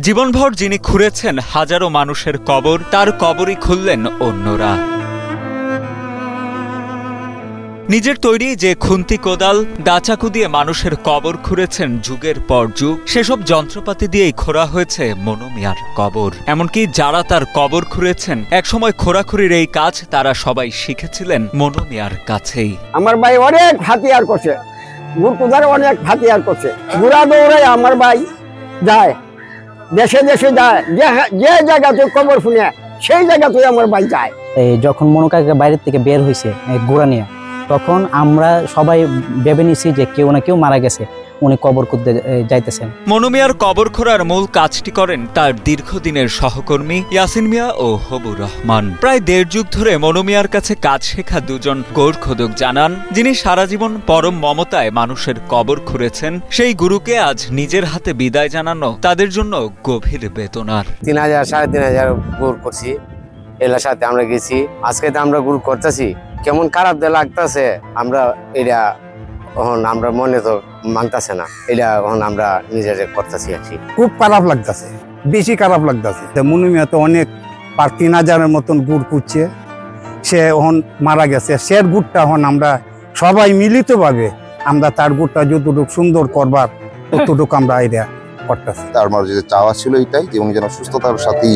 জীবনভর যিনি খুঁড়েছেন হাজারো মানুষের কবর, তার কবরই খুললেন অন্যরা। নিজের তৈরি যে খুন্তি কোদাল, দাচাকু দিয়ে মানুষের কবর খুঁড়েছেন যুগের পর যুগ, সেসব যন্ত্রপাতি দিয়েই খোঁড়া হয়েছে মনু মিয়ার কবর। এমনকি যারা তার কবর খুঁড়েছেন, একসময় খোঁড়াখুড়ির এই কাজ তারা সবাই শিখেছিলেন মনু মিয়ার কাছেই। আমার ভাই অনেক হাতিয়ার করছে, গুড়কুদার অনেক হাতিয়ার করছে, গুড়া দৌড়ে আমার ভাই যায়, দেশে দেশে যায়, যে জায়গাতে কবর শুনে সেই জায়গাতে আমার ভাই যায়। যখন মনু কাকা বাইরের থেকে বের হয়েছে গুড়া নিয়ে, তখন আমরা সবাই ভেবে নিছি যে কেউ না কেউ মারা গেছে, উনি কবর খুঁড়তে যাইতেছেন। মনু মিয়ার কবর খোঁড়ার মূল কাজটি করেন তার দীর্ঘদিনের সহকর্মী ইয়াসিন মিয়া ও হবুর রহমান। প্রায় ১.৫ যুগ ধরে মনু মিয়ার কাছে কাজ শেখা দুজন গোরখোদক জানান, যিনি সারা জীবন পরম মমতায় মানুষের কবর খুঁড়েছেন, সেই গুরুকে আজ নিজের হাতে বিদায় জানানো তাদের জন্য গভীর বেদনার। ৩,০০০ ৩,৫০০ গুড় করছি, এলার সাথে আমরা গেছি, আজকে তো আমরা গুড় করতেছি, কেমন খারাপ লাগতেছে। আমরা এটা আমরা মনে তো মানতেছে না, এটা আমরা নিজেরা করতেছি আর কি। খুব খারাপ লাগতেছে, বেশি খারাপ লাগতেছে। মনু মিয়া তো অনেক ৩,০০০-এর মতন গুড় করছে, সে এখন মারা গেছে। সে গুড়টা আমরা সবাই মিলিতভাবে আমরা তার গুড়টা যতটুকু সুন্দর করবার ততটুকু আমরা এটা করতেছি। তার মাঝে যে চাওয়া ছিল এটাই যে উনি যেন সুস্থতার সাথেই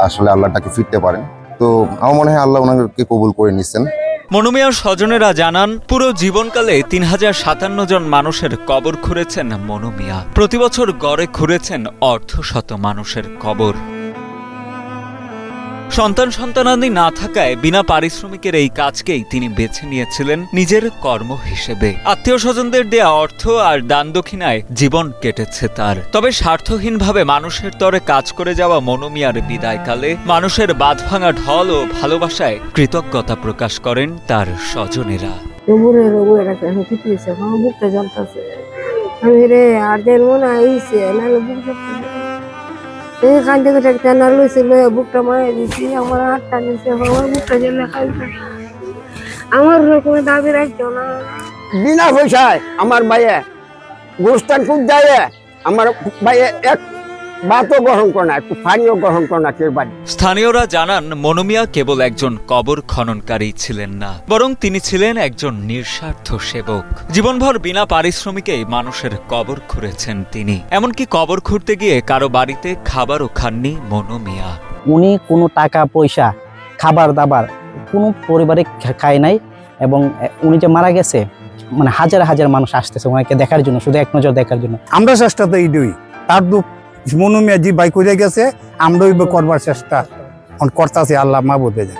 আসলে আল্লাহটাকে ফিরতে পারেন। তো আমার মনে হয় আল্লাহ ওনাকে কবুল করে নিচ্ছেন। মনু মিয়ার স্বজনেরা জানান, পুরো জীবনকালে ৩,০৫৭ জন মানুষের কবর খুঁড়েছেন মনু মিয়া। প্রতি বছর গড়ে খুঁড়েছেন অর্ধশত মানুষের কবর। সন্তানাদি না থাকায় বিনা পারিশ্রমিকের এই কাজকেই তিনি বেছে নিয়েছিলেন নিজের কর্ম হিসেবে। আত্মীয় স্বজনদের দেয়া অর্থ আর দান দক্ষিণায় জীবন কেটেছে তার। তবে স্বার্থহীনভাবে মানুষের তরে কাজ করে যাওয়া মনু মিয়ার বিদায়কালে মানুষের বাঁধভাঙা ঢল ও ভালোবাসায় কৃতজ্ঞতা প্রকাশ করেন তার স্বজনেরা। বুকটা মারা দিচ্ছি, আমার হাতটা নিচ্ছে, আমার বুকটা জেলে খাইছে, আমার কোনো দাবি রাখছো না। বিনা পয়সায় আমার ভাইয়ে গোস্তান খুব যায়, আমার ভাইয়ে এক ভাতও গ্রহণ করে না, একটু পানিও গ্রহণ করে না কেউ বাড়ি। স্থানীয়রা জানান, মনু মিয়া কেবল একজন কবর খননকারী ছিলেন না, বরং তিনি ছিলেন একজন নিঃস্বার্থ সেবক। জীবনভর বিনা পারিশ্রমিকেই মানুষের কবর খুঁড়েছেন তিনি। এমনকি কবর খুঁড়তে গিয়ে কারো বাড়িতে খাবারও খাননি মনু মিয়া। উনি কোনো টাকা পয়সা খাবার দাবার কোনো পরিবারে খায় নাই, এবং উনি যে মারা গেছে হাজার হাজার মানুষ আসতেছে ওনাকে দেখার জন্য, শুধু এক নজর দেখার জন্য। আমরা চেষ্টা তো এইটাই, তার দুঃখ মনু মিয়া জি ভাই করে গেছে, আমরা করবার চেষ্টা করতেছি, আল্লাহ মাহবুবে যায়।